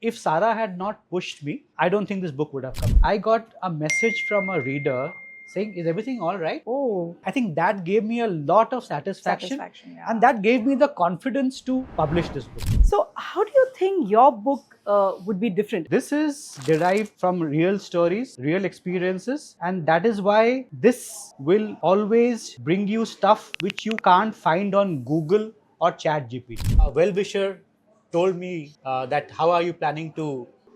If Sarah had not pushed me, I don't think this book would have come. I got a message from a reader saying, "Is everything all right?" Oh, I think that gave me a lot of satisfaction, yeah. and that gave me the confidence to publish this book. So, how do you think your book would be different? This is derived from real stories, real experiences, and that is why this will always bring you stuff which you can't find on Google or ChatGPT. A well-wisher told me that how are you planning to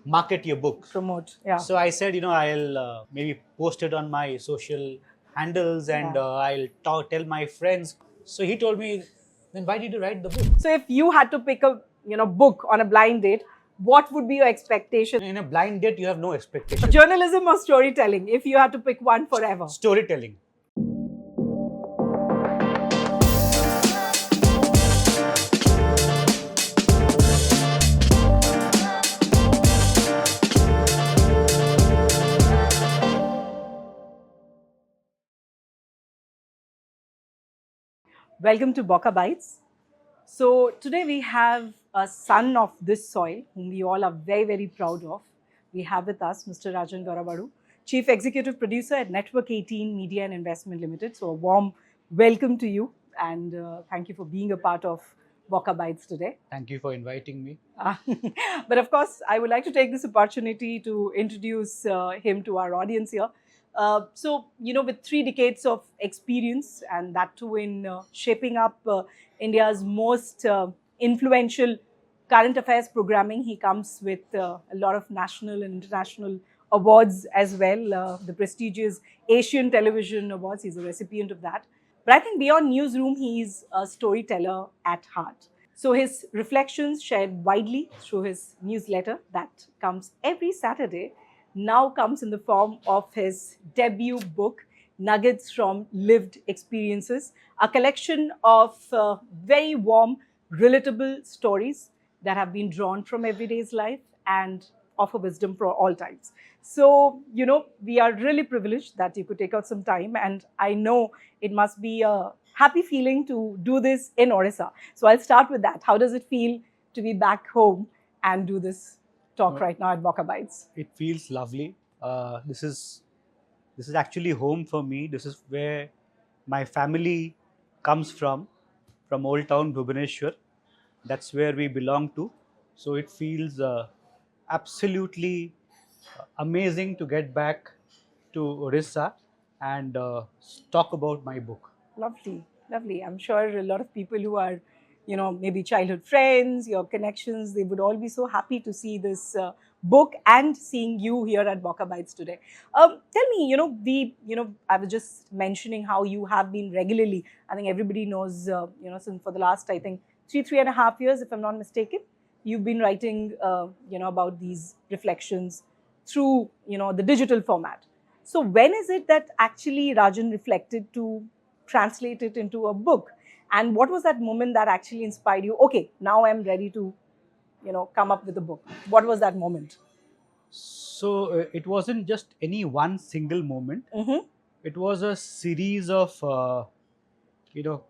market your book? Promote, yeah. So I said, I'll maybe post it on my social handles and Yeah. I'll tell my friends. So he told me, then why did you write the book? So, if you had to pick a book on a blind date, what would be your expectation? In a blind date, you have no expectation. Journalism or storytelling? If you had to pick one forever. Storytelling. Welcome to Bocca Bytes. So today we have a son of this soil whom we all are very, very proud of. We have with us Mr. Rajen Garabadu, Chief Executive Producer at Network 18 Media and Investment Limited. So a warm welcome to you and thank you for being a part of Bocca Bytes today. Thank you for inviting me. But of course, I would like to take this opportunity to introduce him to our audience here. With 3 decades of experience and that too in shaping up India's most influential current affairs programming, he comes with a lot of national and international awards as well. The prestigious Asian Television Awards, he's a recipient of that. But I think beyond newsroom, he's a storyteller at heart. So his reflections shared widely through his newsletter that comes every Saturday now comes in the form of his debut book, Nuggets from Lived Experiences, a collection of very warm, relatable stories that have been drawn from everyday's life and offer wisdom for all times. So, we are really privileged that you could take out some time, and I know it must be a happy feeling to do this in Orissa. So, I'll start with that. How does it feel to be back home and do this talk right now at Bocca Bytes? It feels lovely. This is actually home for me. This is where my family comes from Old Town Bhubaneswar. That's where we belong to. So it feels absolutely amazing to get back to Orissa and talk about my book. Lovely, lovely. I'm sure a lot of people who are, maybe childhood friends, your connections, they would all be so happy to see this book and seeing you here at Bocca Bytes today. Tell me, I was just mentioning how you have been regularly. I think everybody knows, since for the last, I think, 3.5 years, if I'm not mistaken, you've been writing, about these reflections through, the digital format. So when is it that actually Rajan reflected to translate it into a book? And what was that moment that actually inspired you? Okay, now I'm ready to, come up with a book. What was that moment? So it wasn't just any one single moment. Mm-hmm. It was a series of, you know,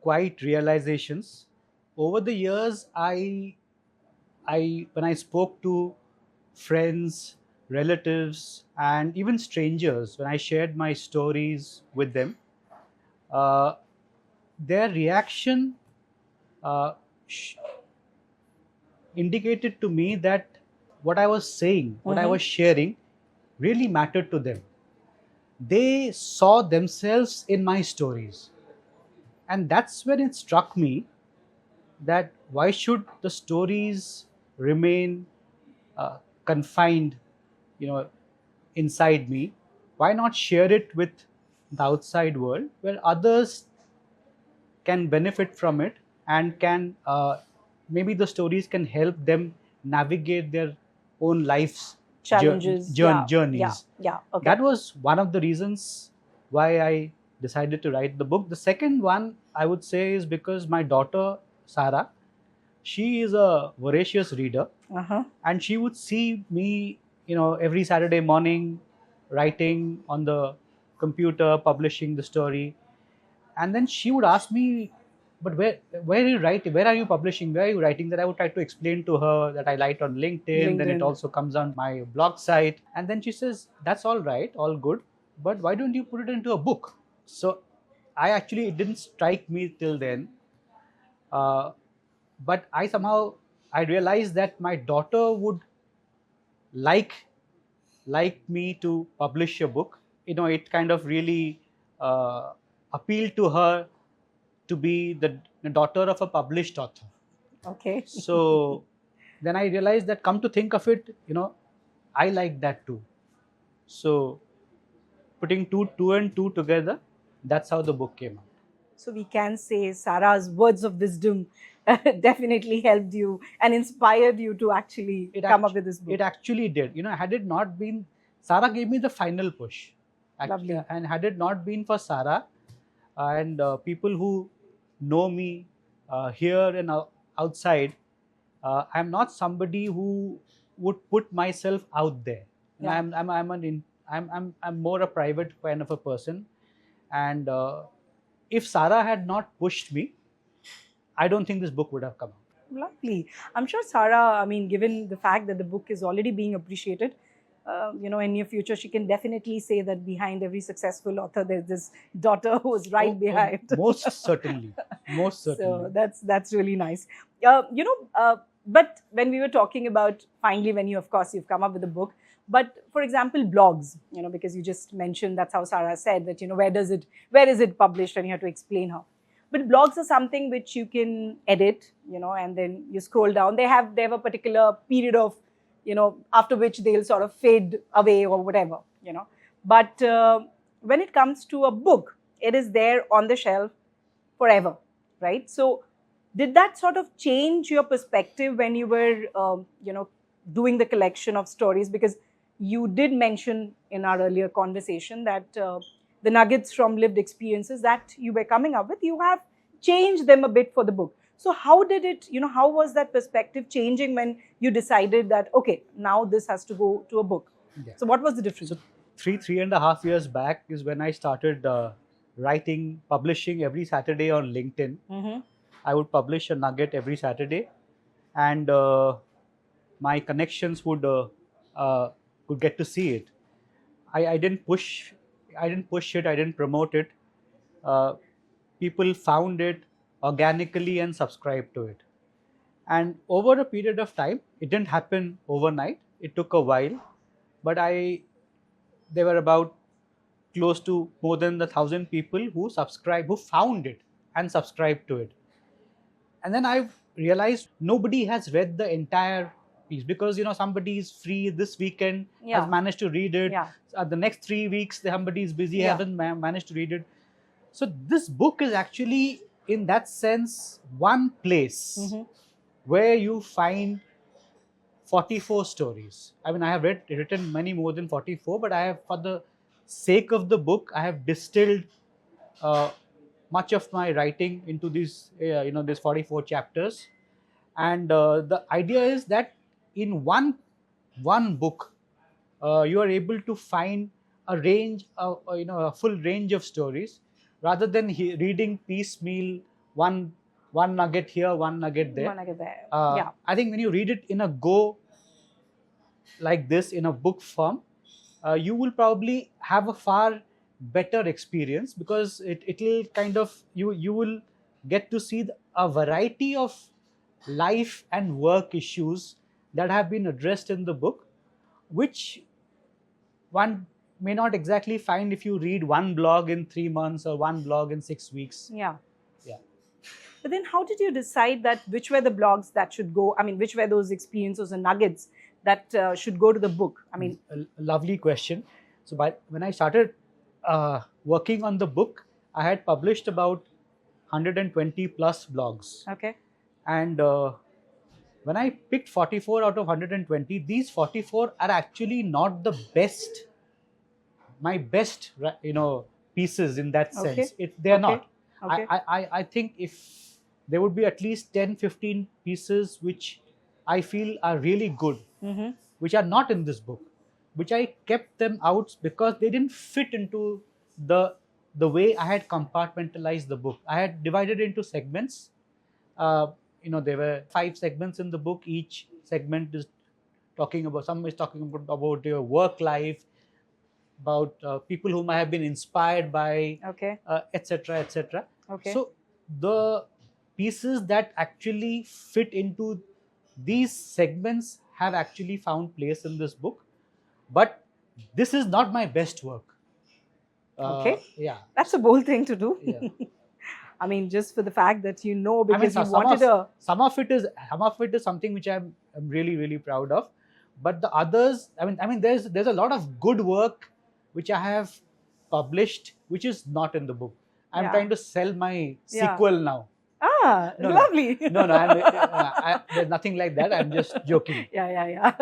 quiet realizations. Over the years, when I spoke to friends, relatives, and even strangers, when I shared my stories with them, uh, their reaction uh, sh- indicated to me that what I was saying, what I was sharing, really mattered to them. They saw themselves in my stories. And that's when it struck me that why should the stories remain uh, confined, you know, inside me? Why not share it with the outside world where others can benefit from it and can maybe the stories can help them navigate their own life's Challenges. journeys. Yeah. Okay. That was one of the reasons why I decided to write the book. The second one I would say is because my daughter Sarah, she is a voracious reader, and she would see me, every Saturday morning writing on the computer, publishing the story, and then she would ask me, but where are you writing? Where are you publishing? Where are you writing? That I would try to explain to her that I write on LinkedIn. Then it LinkedIn. also comes on my blog site. And then she says, "That's all right, all good, but why don't you put it into a book?" So I actually, it didn't strike me till then, uh, but I realized that my daughter would like me to publish a book. It kind of really appealed to her to be the daughter of a published author. Okay. So then I realized that, come to think of it, I like that too. So putting two and two together, that's how the book came out. So we can say Sarah's words of wisdom definitely helped you and inspired you to actually come up with this book. It actually did. Had it not been, Sarah gave me the final push. Lovely. And had it not been for Sarah and people who know me here and outside, I'm not somebody who would put myself out there. And Yeah. I'm more a private kind of a person. And if Sarah had not pushed me, I don't think this book would have come out. Lovely. I'm sure Sarah, I mean, given the fact that the book is already being appreciated, in near future, she can definitely say that behind every successful author, there's this daughter who's right behind. Most certainly. Most certainly. So that's really nice. But when we were talking about finally, when you, of course, you've come up with a book, but for example, blogs, because you just mentioned, that's how Sarah said that, where is it published, and you have to explain how. But blogs are something which you can edit, and then you scroll down. They have a particular period of, after which they'll sort of fade away or whatever, But when it comes to a book, it is there on the shelf forever, right? So did that sort of change your perspective when you were, doing the collection of stories? Because you did mention in our earlier conversation that the nuggets from lived experiences that you were coming up with, you have changed them a bit for the book. So how did it, how was that perspective changing when you decided that, okay, now this has to go to a book? Yeah. So what was the difference? So 3.5 years back is when I started publishing every Saturday on LinkedIn. Mm-hmm. I would publish a nugget every Saturday, and my connections would get to see it. I didn't push it. I didn't promote it. People found it organically and subscribed to it. And over a period of time, it didn't happen overnight. It took a while, but there were about close to more than 1,000 people who found it and subscribed to it. And then I realized nobody has read the entire piece, because somebody is free this weekend, Yeah. has managed to read it. Yeah. The next 3 weeks somebody is busy, Yeah. haven't managed to read it. So this book is actually, in that sense, one place Mm-hmm. where you find 44 stories. I mean, I have written many more than 44, but I have, for the sake of the book, I have distilled uh, much of my writing into these 44 chapters. And the idea is that in one book, you are able to find a full range of stories, rather than reading piecemeal, one nugget here, one nugget there. One nugget there. Yeah. I think when you read it in a go like this, in a book form, you will probably have a far better experience, because it'll kind of, you will get to see a variety of life and work issues that have been addressed in the book, which one may not exactly find if you read one blog in 3 months or one blog in 6 weeks. Yeah. Yeah. But then how did you decide that which were the blogs that should go? I mean, which were those experiences and nuggets that should go to the book? I mean, a lovely question. So when I started working on the book, I had published about 120 plus blogs. Okay. And when I picked 44 out of 120, these 44 are actually not my best, pieces in that sense. Okay. They're Okay. not. Okay. I think if there would be at least 10, 15 pieces which I feel are really good, Mm-hmm. which are not in this book, which I kept them out because they didn't fit into the way I had compartmentalized the book. I had divided into segments. Uh, there were 5 segments in the book. Each segment is talking about, some is talking about your work life, about people whom I have been inspired by, Okay. etc., etc. Okay. So the pieces that actually fit into these segments have actually found place in this book, but this is not my best work. Okay. Yeah. That's a bold thing to do. Yeah. I mean, just for the fact that I mean, because you some wanted a. some of it is something which I'm really really proud of, but the others, there's a lot of good work which I have published which is not in the book. I'm Yeah. trying to sell my Yeah. sequel now. Ah, No, lovely. no. There's nothing like that. I'm just joking. Yeah.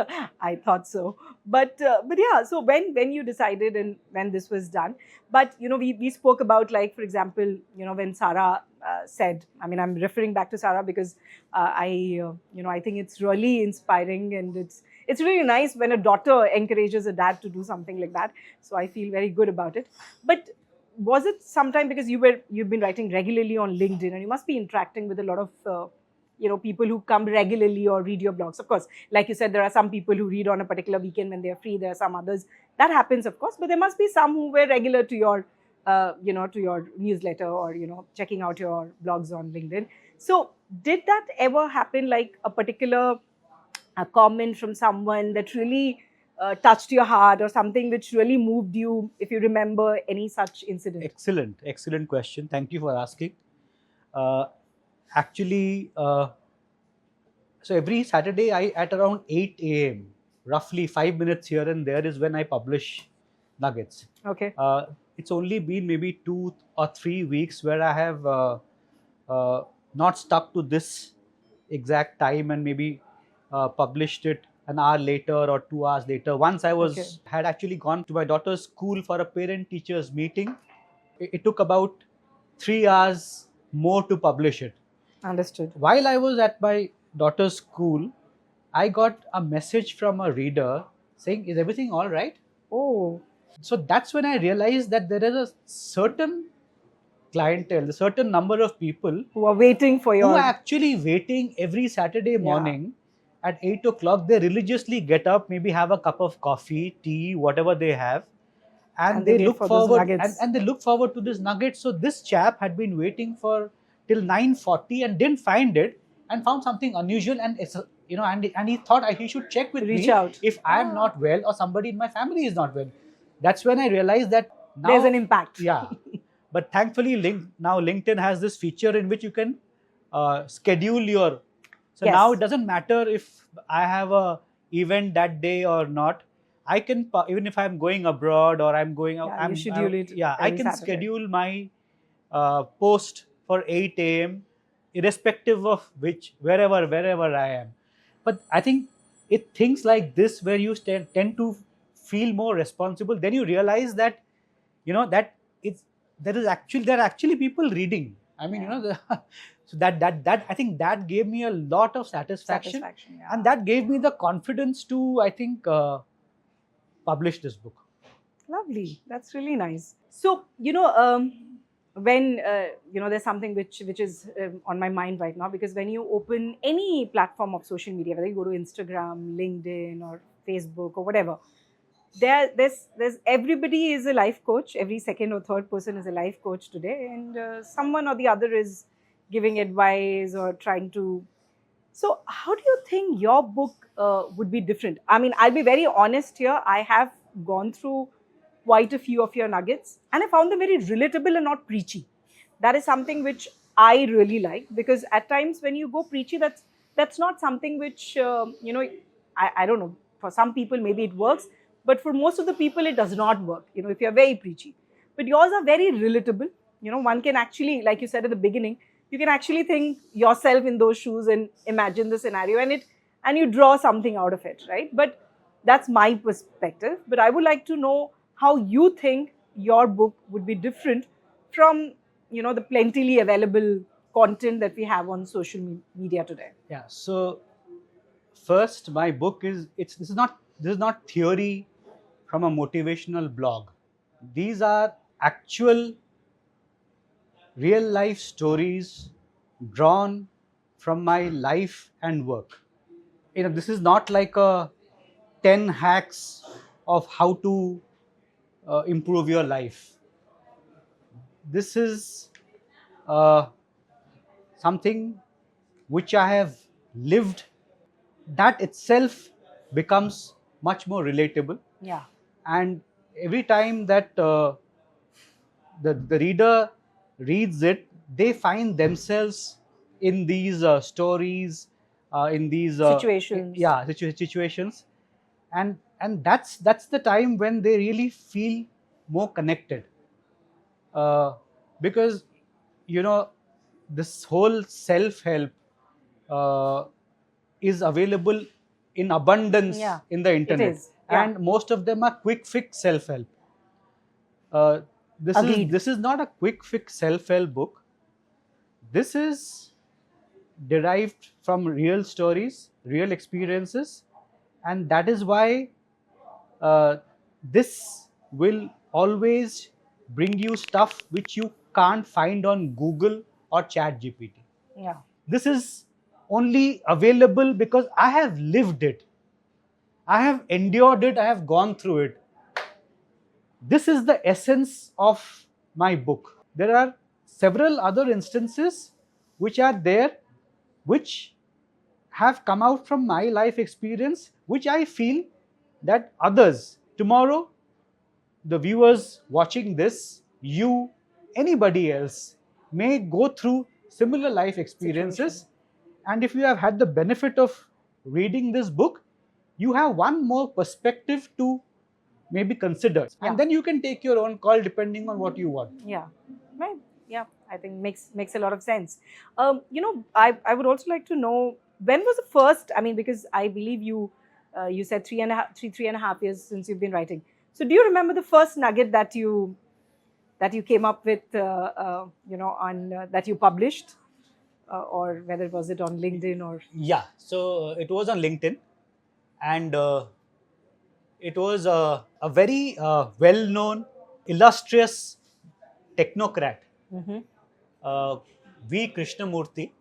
I thought so, but yeah. So when you decided and when this was done, but we spoke about, like, for example, when Sarah said. I mean, I'm referring back to Sarah because I think it's really inspiring, and it's really nice when a daughter encourages a dad to do something like that. So I feel very good about it. But was it sometime, because you've been writing regularly on LinkedIn and you must be interacting with a lot of people who come regularly or read your blogs? Of course, like you said, there are some people who read on a particular weekend when they're free. There are some others that happens, of course, but there must be some who were regular to your to your newsletter, or checking out your blogs on LinkedIn. So did that ever happen, like a particular comment from someone that really touched your heart, or something which really moved you, if you remember any such incident? Excellent question. Thank you for asking. Uh, Actually, so every Saturday, I at around 8 a.m., roughly 5 minutes here and there, is when I publish nuggets. Okay. It's only been maybe 2 or 3 weeks where I have not stuck to this exact time and maybe published it an hour later or 2 hours later. Once I was Okay. had actually gone to my daughter's school for a parent teachers meeting. It took about 3 hours more to publish it. Understood. While I was at my daughter's school, I got a message from a reader saying, "Is everything all right?" Oh. So that's when I realized that there is a certain clientele, a certain number of people Who are waiting for who your. are actually waiting every Saturday Yeah. morning at 8 o'clock. They religiously get up, maybe have a cup of coffee, tea, whatever they have, and they they wait look for those forward nuggets. and they look forward to this nugget. So this chap had been waiting for till 9:40 and didn't find it, and found something unusual, and and he thought he should check with Reach me out. if I am not well or somebody in my family is not well. That's when I realized that now There's an impact. Yeah, but thankfully now LinkedIn has this feature in which you can schedule your. So Yes. now it doesn't matter if I have a event that day or not. I can, even if I'm going abroad or I'm going out. Yeah, you schedule it Yeah, I every can Saturday. schedule my post for 8 a.m. irrespective of wherever I am. But I think things like this, where you tend to feel more responsible, then you realize that that it's there are actually people reading. I mean, Yeah. so that I think that gave me a lot of satisfaction, Yeah. and that gave me the confidence to, I think, publish this book. Lovely. That's really nice. So, when there's something which is on my mind right now, because when you open any platform of social media, whether you go to Instagram, LinkedIn, or Facebook, or whatever, there's everybody is a life coach. Every second or third person is a life coach today, and someone or the other is giving advice or trying to. So, how do you think your book would be different? I mean, I'll be very honest here. I have gone through quite a few of your nuggets, and I found them very relatable and not preachy. That is something which I really like, because at times when you go preachy, that's not something which I don't know. For some people, maybe it works, but for most of the people, it does not work. If you're very preachy, but yours are very relatable. One can actually, like you said at the beginning, you can actually think yourself in those shoes and imagine the scenario, and you draw something out of it, right? But that's my perspective. But I would like to know how you think your book would be different from the plentifully available content that we have on social media today. Yeah. So first, my book is this is not theory from a motivational blog. These are actual real life stories drawn from my life and work. This is not like a 10 hacks of how to improve your life. This is uh, something which I have lived. That itself becomes much more relatable. Yeah. And every time that the reader reads it, they find themselves in these stories, in these Situations. situations, and that's the time when they really feel more connected, because this whole self help uh, is available in abundance Yeah, in the it internet, is. Yeah. and most of them are quick fix self help. uh, Agreed. this is not a quick fix self help book. This is derived from real stories, real experiences, and that is why uh, this will always bring you stuff which you can't find on Google or Chat GPT. Yeah. This is only available because I have lived it, I have endured it, I have gone through it. This is the essence of my book. There are several other instances which are there, which have come out from my life experience, which I feel that others, tomorrow, the viewers watching this, you, anybody else, may go through similar life Situation. experiences. And if you have had the benefit of reading this book, you have one more perspective to maybe consider. Yeah. And then you can take your own call depending on what you want. Yeah. Right. Yeah. I think makes a lot of sense. I would also like to know, when was the first? I mean, because I believe you said 3.5 years since you've been writing. So do you remember the first nugget that you came up with? On that you published, or whether was it on LinkedIn or? Yeah, so it was on LinkedIn, and it was a very well known, illustrious technocrat, Mm-hmm. uh, V. Krishnamurti.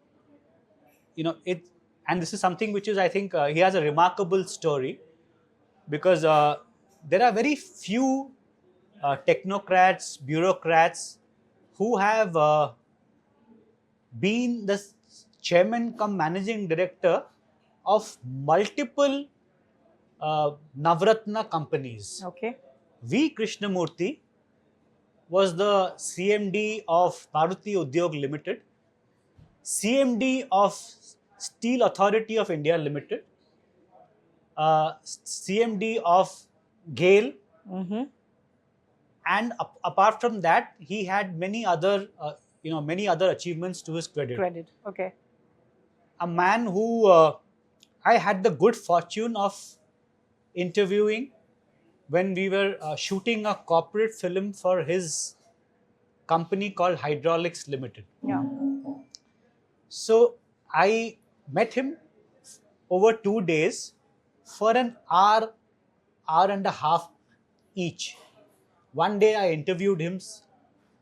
It, and this is something which is, I think, he has a remarkable story, because there are very few technocrats, bureaucrats who have been the chairman come managing director of multiple Navratna companies. Okay. V. Krishnamurti was the CMD of Maruti Udyog Limited, CMD of Steel Authority of India Limited, CMD of GAIL, Mm-hmm. and apart from that, he had many other achievements to his credit. Credit. Okay. A man who I had the good fortune of interviewing when we were shooting a corporate film for his company called Hydraulics Limited. Yeah. So I met him over 2 days for an hour and a half each. One day I interviewed him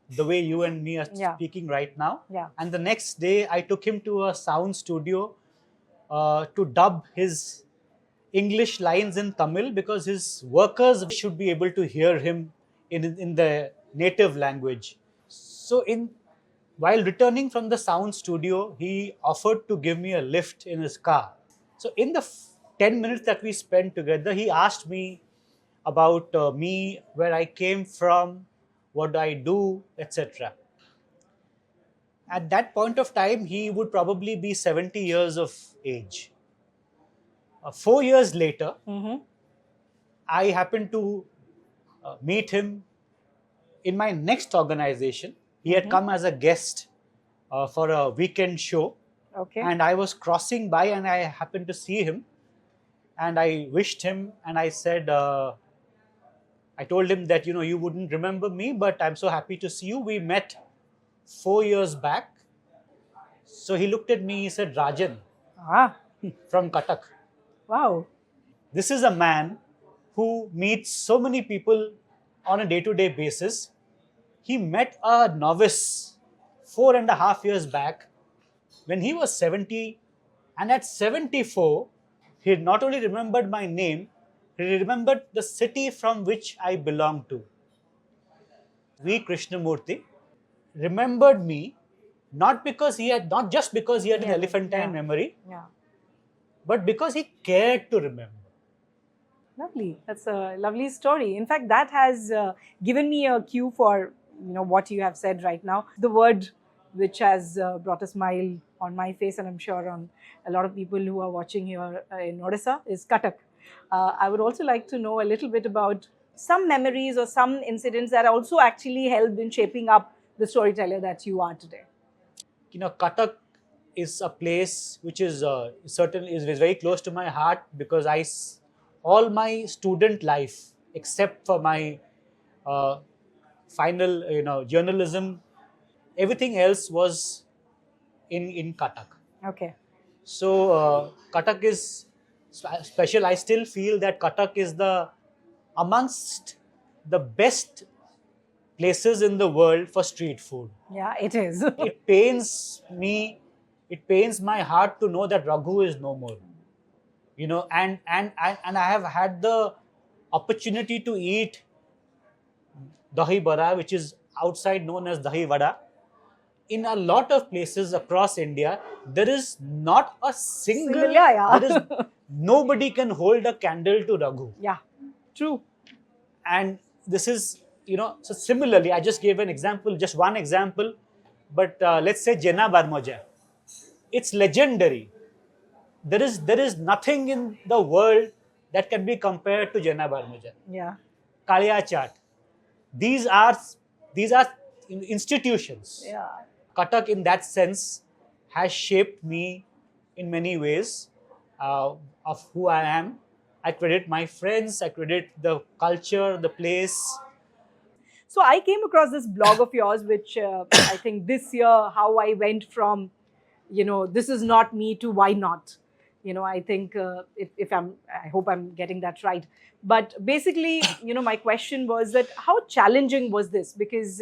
the way you and me are Yeah. speaking right now. Yeah. And the next day I took him to a sound studio to dub his English lines in Tamil, because his workers should be able to hear him in the native language. So while returning from the sound studio, he offered to give me a lift in his car. So in the 10 minutes that we spent together, he asked me about me, where I came from, what I do, etc. At that point of time, he would probably be 70 years of age. 4 years later, Mm-hmm. I happened to meet him in my next organization. He had Mm-hmm. come as a guest for a weekend show, Okay. and I was crossing by and I happened to see him, and I wished him, and I said, I told him that you wouldn't remember me, but I'm so happy to see you. We met 4 years back. So he looked at me. He said, Rajan Ah. from Katak. Wow. This is a man who meets so many people on a day-to-day basis. He met a novice 4.5 years back, when he was 70, and at 74, he not only remembered my name, he remembered the city from which I belong to. V. Krishnamurti remembered me not just because he had an Yeah, elephantine yeah, memory, yeah. but because he cared to remember. Lovely. That's a lovely story. In fact, that has given me a cue for what you have said right now. The word which has brought a smile on my face, and I'm sure on a lot of people who are watching here in Odisha, is Katak. I would also like to know a little bit about some memories or some incidents that also actually helped in shaping up the storyteller that you are today. Katak is a place which is is very close to my heart, because all my student life, except for my uh, final journalism, everything else was in Katak. Okay. So Katak is special. I still feel that Katak is the amongst the best places in the world for street food. Yeah, it is. It pains me, it pains my heart to know that Raghu is no more. And I have had the opportunity to eat dahi bara, which is outside known as dahi vada, in a lot of places across India. There is not a Single, single, yeah, there is yeah. nobody can hold a candle to Raghu. Yeah, true. And this is, so similarly, I just gave an example, just one example, but let's say Jena Barmoja. It's legendary. There is nothing in the world that can be compared to Jena Barmoja. Yeah. Kalia Chaat. These are these are institutions. Yeah. Katak, in that sense, has shaped me in many ways of who I am. I credit my friends, I credit the culture, the place. So I came across this blog of yours, which I think this year, how I went from, this is not me to why not. I think if I hope I'm getting that right. But basically, my question was that how challenging was this? Because,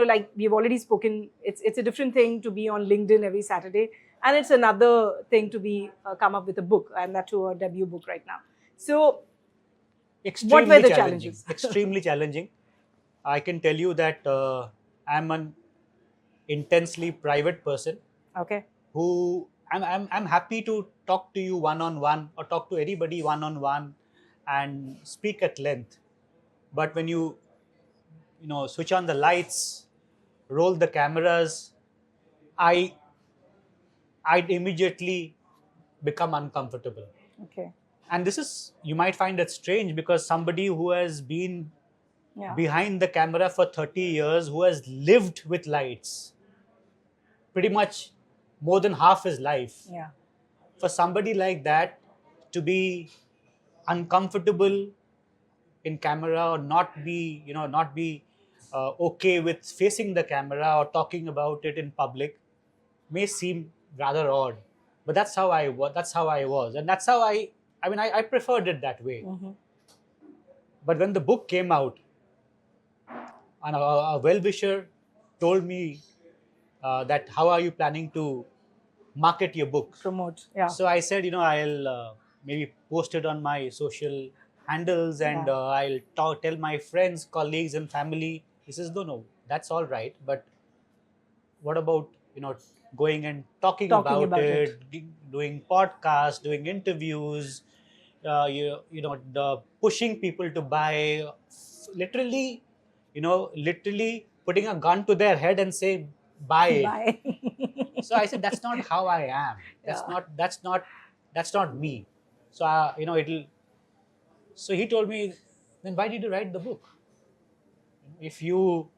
like we've already spoken, it's a different thing to be on LinkedIn every Saturday. And it's another thing to be come up with a book, and that to a debut book right now. So what were Extremely the challenging. challenges? Extremely challenging. I can tell you that I'm an intensely private person Okay. who I'm happy to talk to you one on one, or talk to anybody one on one and speak at length. But when you switch on the lights, roll the cameras, I I'd immediately become uncomfortable. Okay. And this is, you might find it strange, because somebody who has been Yeah. behind the camera for 30 years, who has lived with lights pretty much more than half his life, Yeah. for somebody like that to be uncomfortable in camera, or not be okay with facing the camera or talking about it in public, may seem rather odd. But that's how I was, and that's how I preferred it that way. Hmm. But when the book came out, and a well-wisher told me that how are you planning to market your book. Promote. Yeah. So I said, I'll maybe post it on my social handles, and Yeah. I'll tell my friends, colleagues, and family. He says, no, that's all right, but what about going and talking Talking about about it. it, doing podcasts, doing interviews, the pushing people to buy, literally, literally putting a gun to their head and say, buy it. Bye. So I said, that's not how I am. That's Yeah. not that's not that's not me. So it'll. So he told me, then why did you write the book? If you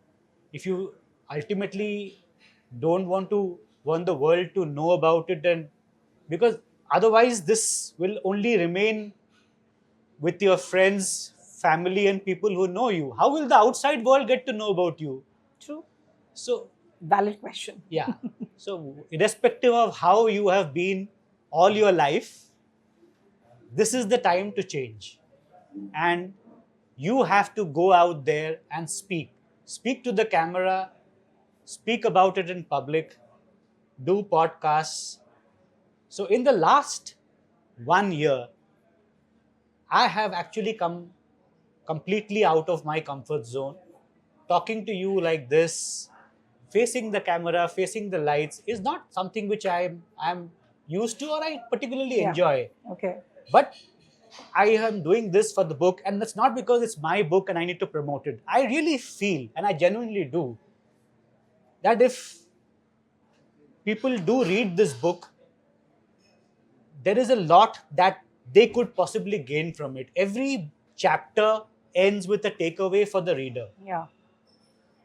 ultimately don't want the world to know about it, and because otherwise this will only remain with your friends, family, and people who know you. How will the outside world get to know about you? True. So Valid question. yeah. So irrespective of how you have been all your life, this is the time to change. And you have to go out there and speak to the camera, speak about it in public, do podcasts. So in the last 1 year, I have actually come completely out of my comfort zone. Talking to you like this, facing the camera, facing the lights is not something which I'm used to or I particularly Yeah. enjoy. Okay. But I am doing this for the book, and that's not because it's my book and I need to promote it. I really feel, and I genuinely do, that if people do read this book, there is a lot that they could possibly gain from it. Every chapter ends with a takeaway for the reader. Yeah.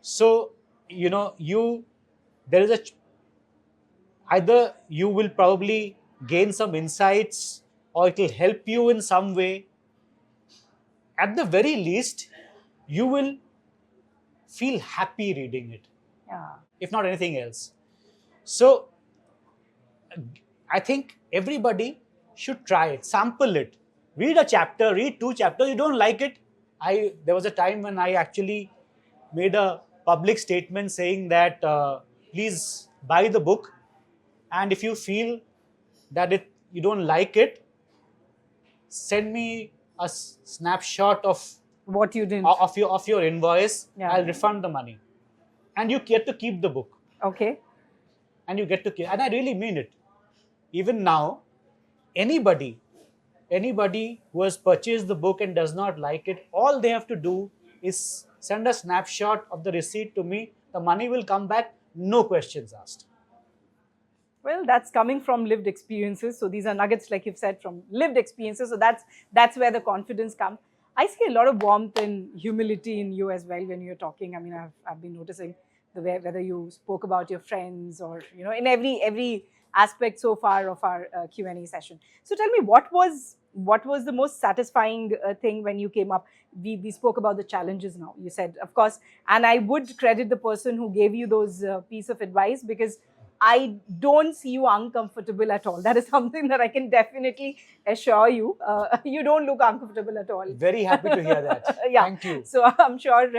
So, there is either you will probably gain some insights or it will help you in some way. At the very least, you will feel happy reading it, Yeah. if not anything else. So, I think everybody should try it, sample it, read a chapter, read two chapters. You don't like it. There was a time when I actually made a public statement saying that please buy the book, and if you feel that you don't like it, send me a snapshot What you didn't. of your invoice. Yeah. I'll refund the money, and you get to keep the book, Okay. and you get to keep. And I really mean it. Even now, anybody who has purchased the book and does not like it, all they have to do is send a snapshot of the receipt to me. The money will come back, no questions asked. Well, that's coming from lived experiences. So these are nuggets, like you've said, from lived experiences. So that's where the confidence comes. I see a lot of warmth and humility in you as well when you're talking. I mean, I've been noticing the way whether you spoke about your friends or in every aspect so far of our Q&A session. So tell me, what was the most satisfying thing when you came up? We spoke about the challenges now. You said, of course, and I would credit the person who gave you those piece of advice, because I don't see you uncomfortable at all. That is something that I can definitely assure you. You don't look uncomfortable at all. Very happy to hear that. Yeah. Thank you. So I'm sure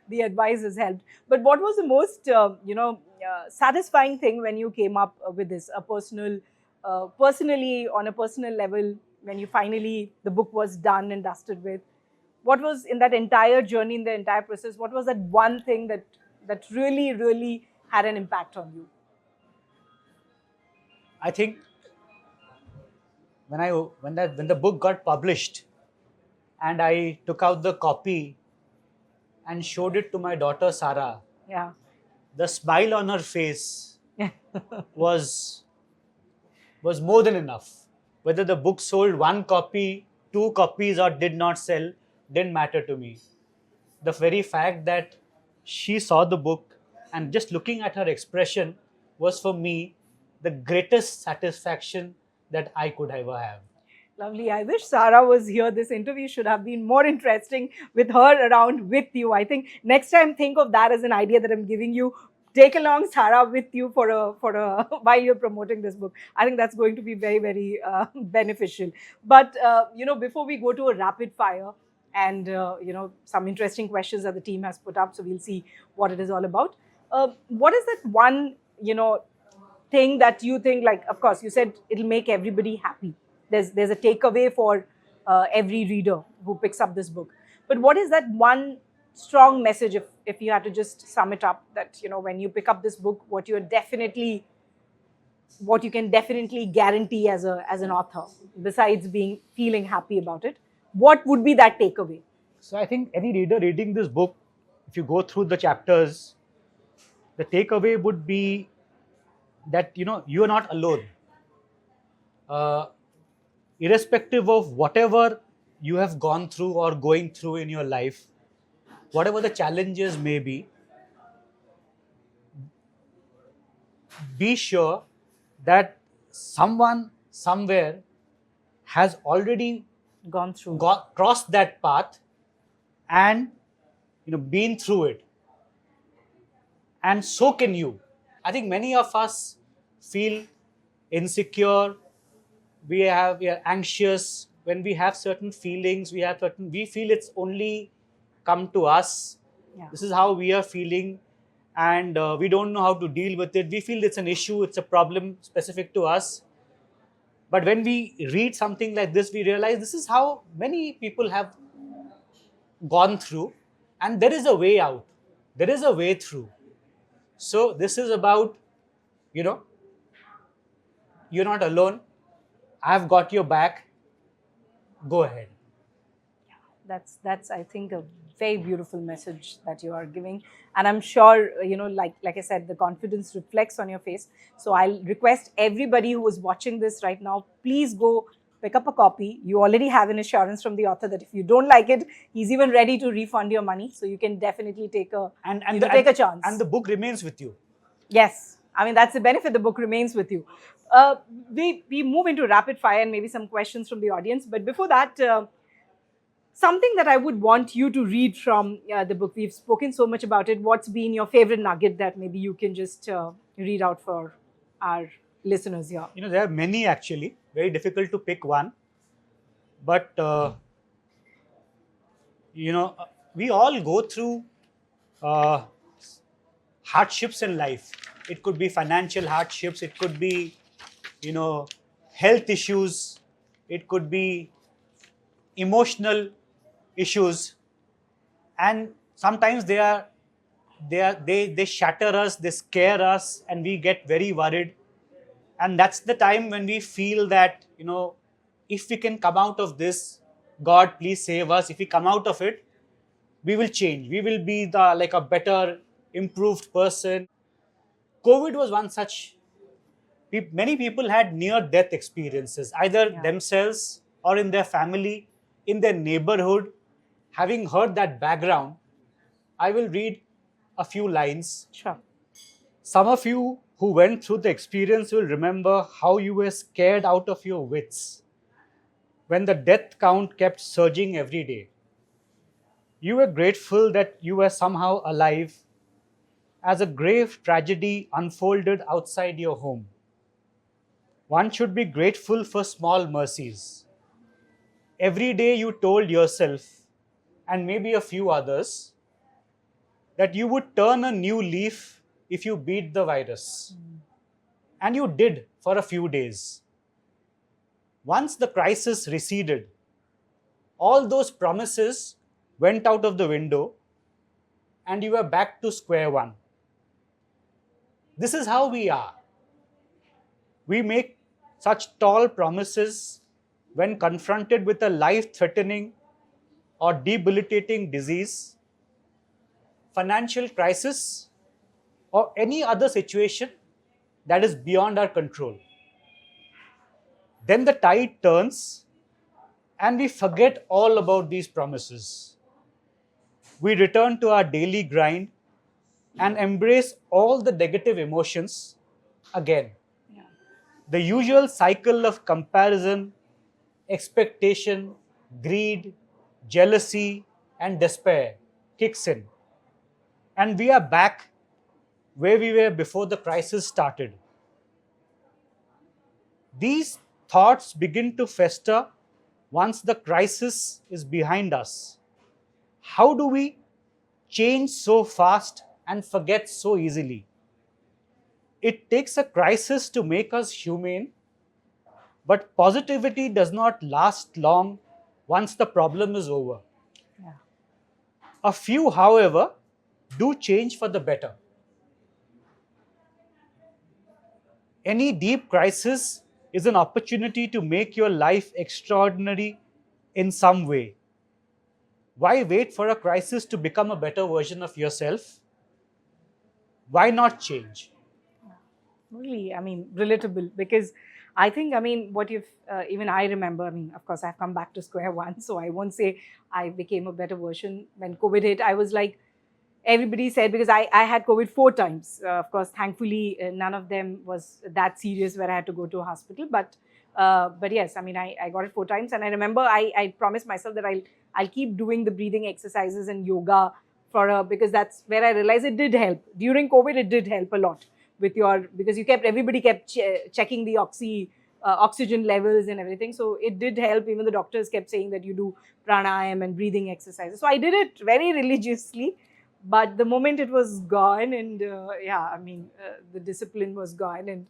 the advice has helped. But what was the most, satisfying thing when you came up with this? Personally, on a personal level, when you finally, the book was done and dusted with, what was in that entire journey, in the entire process, what was that one thing that really, really had an impact on you? I think when the book got published and I took out the copy and showed it to my daughter Sarah, Yeah. the smile on her face was more than enough. Whether the book sold one copy, two copies, or did not sell, didn't matter to me. The very fact that she saw the book and just looking at her expression was for me the greatest satisfaction that I could ever have. Lovely. I wish Sarah was here. This interview should have been more interesting with her around with you. I think next time, think of that as an idea that I'm giving you. Take along Sarah with you for a while you're promoting this book. I think that's going to be very, very beneficial. But before we go to a rapid fire and some interesting questions that the team has put up, so we'll see what it is all about. What is that one thing that you think, like, of course, you said it'll make everybody happy. There's a takeaway for every reader who picks up this book. But what is that one strong message, if you had to just sum it up, that when you pick up this book, what you can definitely guarantee as an author, besides feeling happy about it, what would be that takeaway? So I think any reader reading this book, if you go through the chapters, the takeaway would be that you are not alone. Irrespective of whatever you have gone through or going through in your life, whatever the challenges may be sure that someone somewhere has already Gone through. crossed that path and been through it, and so can you. I think many of us feel insecure, we are anxious when we have certain feelings, we feel it's only come to us. Yeah. This is how we are feeling, and we don't know how to deal with it. We feel it's an issue, it's a problem specific to us. But when we read something like this, we realize this is how many people have gone through, and there is a way out, there is a way through. So this is about, you know, you're not alone, I've got your back, go ahead. That's I think a very beautiful message that you are giving, and I'm sure like I said, the confidence reflects on your face. So I'll request everybody who is watching this right now, please go pick up a copy. You already have an assurance from the author that if you don't like it, he's even ready to refund your money, so you can definitely take a take a chance. And the book remains with you. Yes, I mean, that's the benefit, the book remains with you. We move into rapid fire and maybe some questions from the audience, but before that, something that I would want you to read from the book. We've spoken so much about it. What's been your favorite nugget that maybe you can just read out for our listeners here? There are many actually, very difficult to pick one. But, we all go through hardships in life. It could be financial hardships, it could be, health issues, it could be emotional issues, and sometimes they shatter us, they scare us, and we get very worried. And that's the time when we feel that, if we can come out of this, God, please save us. If we come out of it, we will change. We will be like a better, improved person. COVID was one such. Many people had near-death experiences, either themselves or in their family, in their neighborhood. Having heard that background, I will read a few lines. Sure. Some of you who went through the experience will remember how you were scared out of your wits when the death count kept surging every day. You were grateful that you were somehow alive as a grave tragedy unfolded outside your home. One should be grateful for small mercies. Every day you told yourself, and maybe a few others, that you would turn a new leaf if you beat the virus. And you did for a few days. Once the crisis receded, all those promises went out of the window and you were back to square one. This is how we are. We make such tall promises when confronted with a life-threatening or debilitating disease, financial crisis, or any other situation that is beyond our control. Then the tide turns and we forget all about these promises. We return to our daily grind and embrace all the negative emotions again. Yeah. The usual cycle of comparison, expectation, greed, jealousy, and despair kicks in. And we are back where we were before the crisis started. These thoughts begin to fester once the crisis is behind us. How do we change so fast and forget so easily? It takes a crisis to make us humane, but positivity does not last long once the problem is over. Yeah. A few, however, do change for the better. Any deep crisis is an opportunity to make your life extraordinary in some way. Why wait for a crisis to become a better version of yourself? Why not change? Really, I mean, relatable, because I think, I mean, what you've, even I remember, I mean, of course, I've come back to square one, so I won't say I became a better version. When COVID hit, I was like, everybody said, because I had COVID 4 times. Of course, thankfully, none of them was that serious where I had to go to a hospital. But yes, I mean, I got it 4 times. And I remember I promised myself that I'll keep doing the breathing exercises and yoga because that's where I realized it did help. During COVID, it did help a lot with because everybody kept checking the oxygen levels and everything. So it did help. Even the doctors kept saying that you do pranayam and breathing exercises. So I did it very religiously. But the moment it was gone, and the discipline was gone, and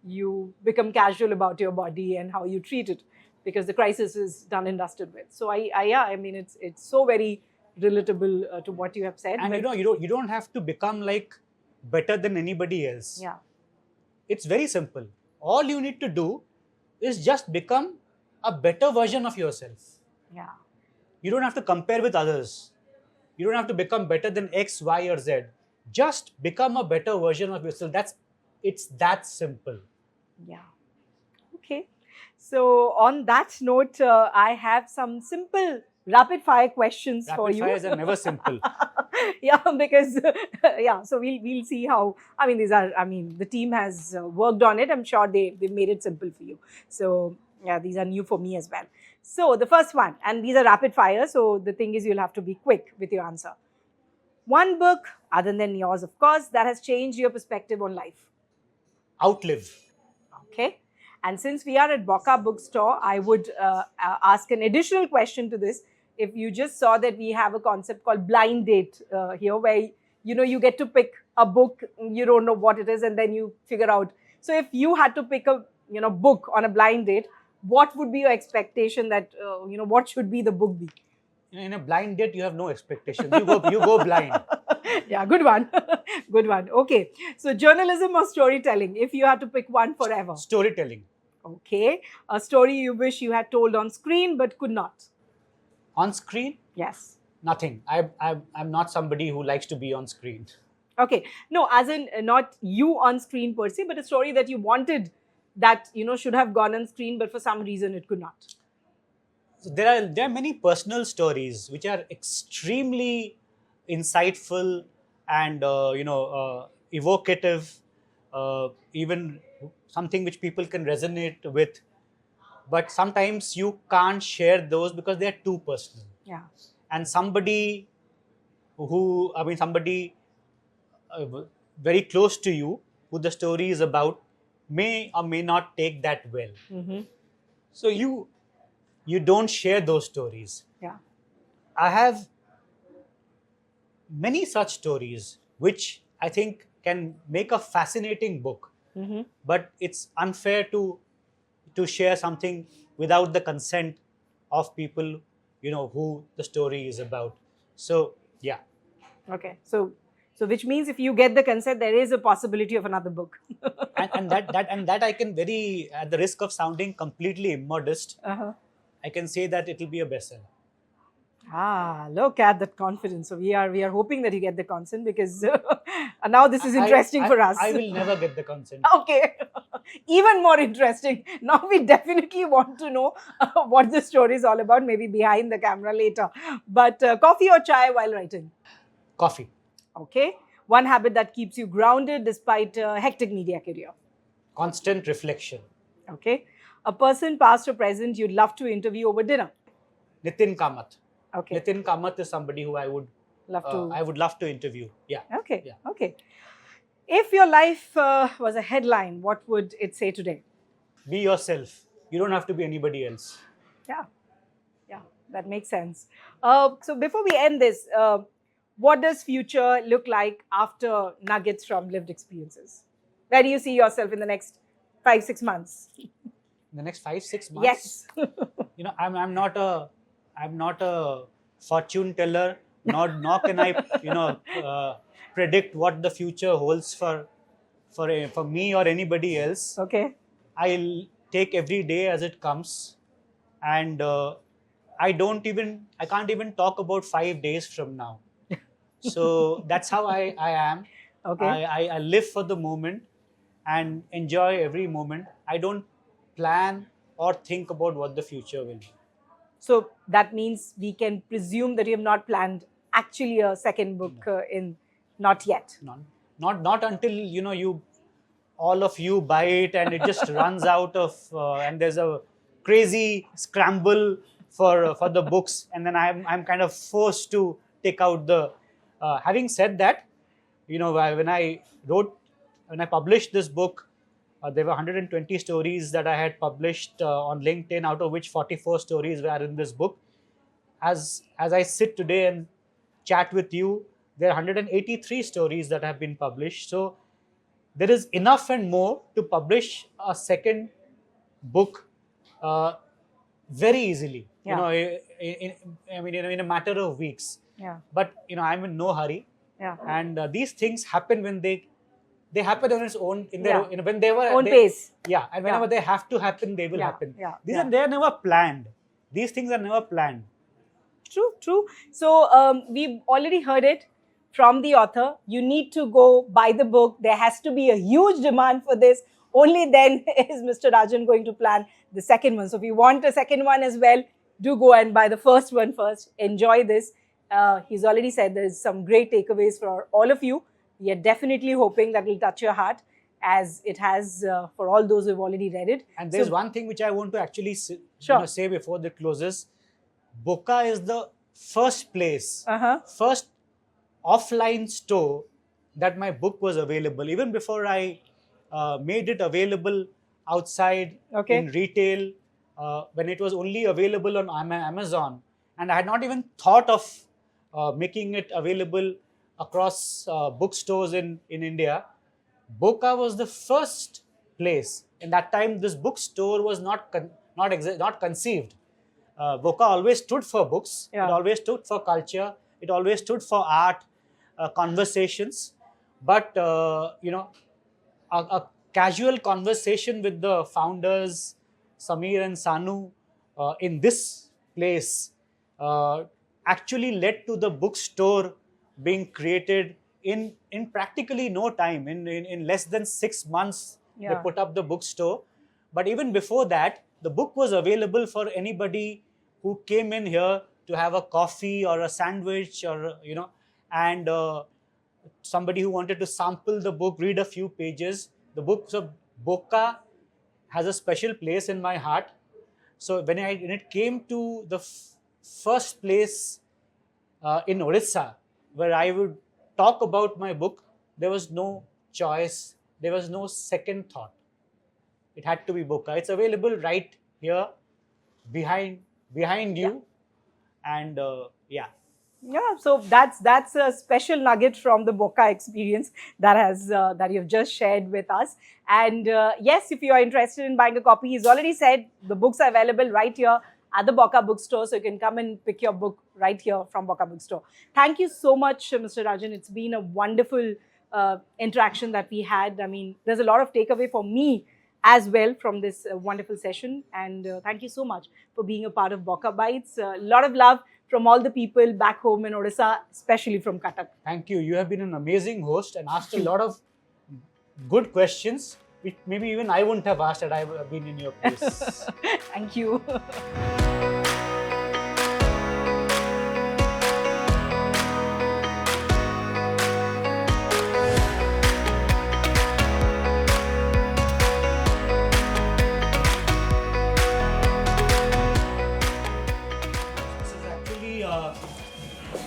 you become casual about your body and how you treat it, because the crisis is done and dusted with. So it's so very relatable to what you have said. And But you don't have to become like better than anybody else. yeah, It's very simple. All you need to do is just become a better version of yourself. yeah, You don't have to compare with others. You don't have to become better than X, Y, or Z. Just become a better version of yourself. It's that simple. yeah. Okay. So on that note, I have some simple rapid fire questions for Rapid you. fires are never simple. Yeah, because yeah, so we'll see how. I mean, the team has worked on it. I'm sure they made it simple for you. So yeah, these are new for me as well. So the first one, and these are rapid fire. So the thing is, you'll have to be quick with your answer. One book, other than yours, of course, that has changed your perspective on life. Outlive. Okay. And since we are at Bocca Bookstore, I would ask an additional question to this. If you just saw that we have a concept called blind date here, where you get to pick a book, you don't know what it is, and then you figure out. So if you had to pick a book on a blind date, what would be your expectation that what should be the book be? In a blind date, you have no expectations. You go blind. Yeah, good one. Good one. Okay. So journalism or storytelling, if you had to pick one forever. Storytelling. Okay. A story you wish you had told on screen but could not. On screen, Yes. nothing. I'm not somebody who likes to be on screen. Okay. No, as in not you on screen per se, but a story that you wanted that should have gone on screen, but for some reason it could not. So there are many personal stories which are extremely insightful and evocative, even something which people can resonate with. But sometimes you can't share those because they are too personal. Yeah. And somebody somebody very close to you, who the story is about, may or may not take that well. Mm-hmm. So you don't share those stories. Yeah. I have many such stories which I think can make a fascinating book, Mm-hmm. but it's unfair to share something without the consent of people who the story is about. So yeah. Okay. So which means if you get the consent, there is a possibility of another book. And that I can, very at the risk of sounding completely immodest, Uh-huh. I can say that it will be a bestseller. Ah, look at that confidence. So we are hoping that you get the consent, because now this is interesting for us. I will never get the consent. Okay. Even more interesting. Now we definitely want to know what the story is all about, maybe behind the camera later. But coffee or chai while writing? Coffee. Okay. One habit that keeps you grounded despite a hectic media career? Constant reflection. Okay. A person, past or present, you'd love to interview over dinner? Nitin Kamath. Okay. Nitin Kamath is somebody who I would love to interview. Yeah. Okay. Yeah. Okay. If your life was a headline, what would it say today? Be yourself. You don't have to be anybody else. Yeah. Yeah, that makes sense. So before we end this, what does future look like after nuggets from lived experiences? Where do you see yourself in the next 5-6 months? In the next 5-6 months. Yes. I'm not a fortune teller. Nor can I predict what the future holds for me or anybody else. Okay. I'll take every day as it comes, and I can't even talk about 5 days from now. So that's how I am. Okay. I live for the moment and enjoy every moment. I don't plan or think about what the future will be. So that means we can presume that you have not planned actually a second book in not yet. Not until you all of you buy it and it just runs out of and there's a crazy scramble for the books, and then I'm kind of forced to take out the. Having said that, when I published this book, there were 120 stories that I had published on LinkedIn, out of which 44 stories were in this book. As I sit today and chat with you, there are 183 stories that have been published. So there is enough and more to publish a second book uh, very easily. Yeah. In a matter of weeks. Yeah. But I'm in no hurry. Yeah. And these things happen when they happen on its own in their Yeah. when they were Own pace. Yeah, and whenever Yeah. they have to happen, they will Yeah. happen. Yeah. They are never planned. These things are never planned. True. So we've already heard it from the author. You need to go buy the book. There has to be a huge demand for this. Only then is Mr. Rajan going to plan the second one. So if you want a second one as well, do go and buy the first one first. Enjoy this. He's already said there's some great takeaways for all of you. We are definitely hoping that will touch your heart, as it has for all those who've already read it. And there's one thing which I want to actually Sure. say before the closes. Bocca is the first place, first offline store that my book was available. Even before I made it available outside in retail, when it was only available on Amazon, and I had not even thought of making it available across bookstores in India. Bocca was the first place. In that time, this bookstore was not conceived. Bocca always stood for books. Yeah. It always stood for culture. It always stood for art, conversations. But a casual conversation with the founders, Samir and Sanu, in this place actually led to the bookstore being created in practically no time. In less than 6 months, they put up the bookstore. But even before that, the book was available for anybody who came in here to have a coffee or a sandwich, or and somebody who wanted to sample the book, read a few pages. The books of Bocca has a special place in my heart. So when it came to the first place in Orissa, where I would talk about my book, there was no choice. There was no second thought. It had to be Bocca. It's available right here, behind you, and yeah. So that's a special nugget from the Bocca experience that you've just shared with us. And yes, if you are interested in buying a copy, he's already said the books are available right here at the Bocca bookstore, so you can come and pick your book right here from Bocca bookstore. Thank you so much, Mr. Rajan. It's been a wonderful interaction that we had. I mean, there's a lot of takeaway for me as well from this wonderful session. And thank you so much for being a part of Bocca Bytes. A lot of love from all the people back home in Odisha, especially from Cuttack. Thank you. You have been an amazing host and asked a lot of good questions, which maybe even I wouldn't have asked had I been in your place. Thank you.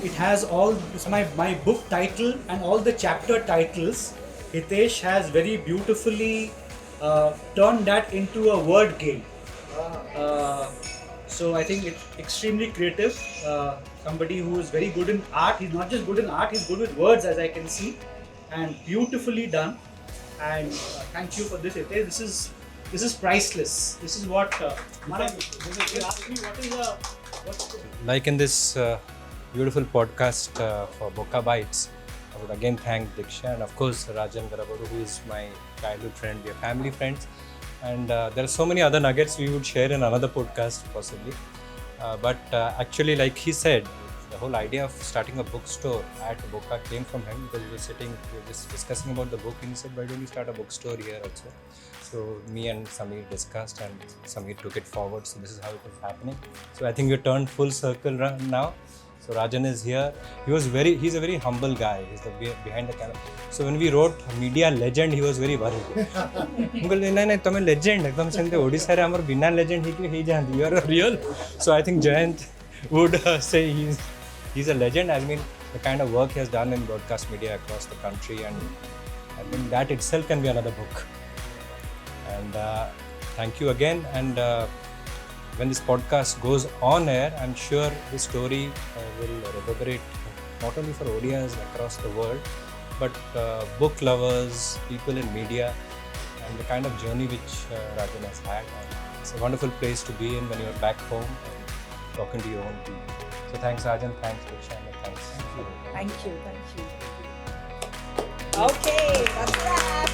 It has it's my book title and all the chapter titles. Hitesh has very beautifully turned that into a word game. So I think it's extremely creative. Somebody who is very good in art. He's not just good in art, he's good with words, as I can see, and beautifully done. And thank you for this, Hitesh. This is priceless. This is what you asked me like in this beautiful podcast for Bocca Bytes, I would again thank Diksha and of course Rajen Garabadu, who is my childhood friend. We are family friends, and there are so many other nuggets we would share in another podcast possibly. But actually, like he said, the whole idea of starting a bookstore at Bocca came from him, because we were just discussing about the book, and he said, why don't you start a bookstore here also? So me and Samir discussed, and Samir took it forward. So this is how it is happening. So I think we turned full circle now. So Rajan is here. He's a very humble guy. He's behind the camera. So when we wrote media legend, he was very worried. No, tome legend. Ekdam sente Odisha re amar bina legend he janti. You are real. So I think Jayant would say he's a legend. I mean, the kind of work he has done in broadcast media across the country, and I think that itself can be another book. And thank you again. And when this podcast goes on air, I'm sure the story will reverberate not only for ODIs across the world, but book lovers, people in media, and the kind of journey which Rajan has had. And it's a wonderful place to be in when you're back home and talking to your own people. So thanks Rajan, thanks Diksha, and thanks. Thank you. Okay, that's that.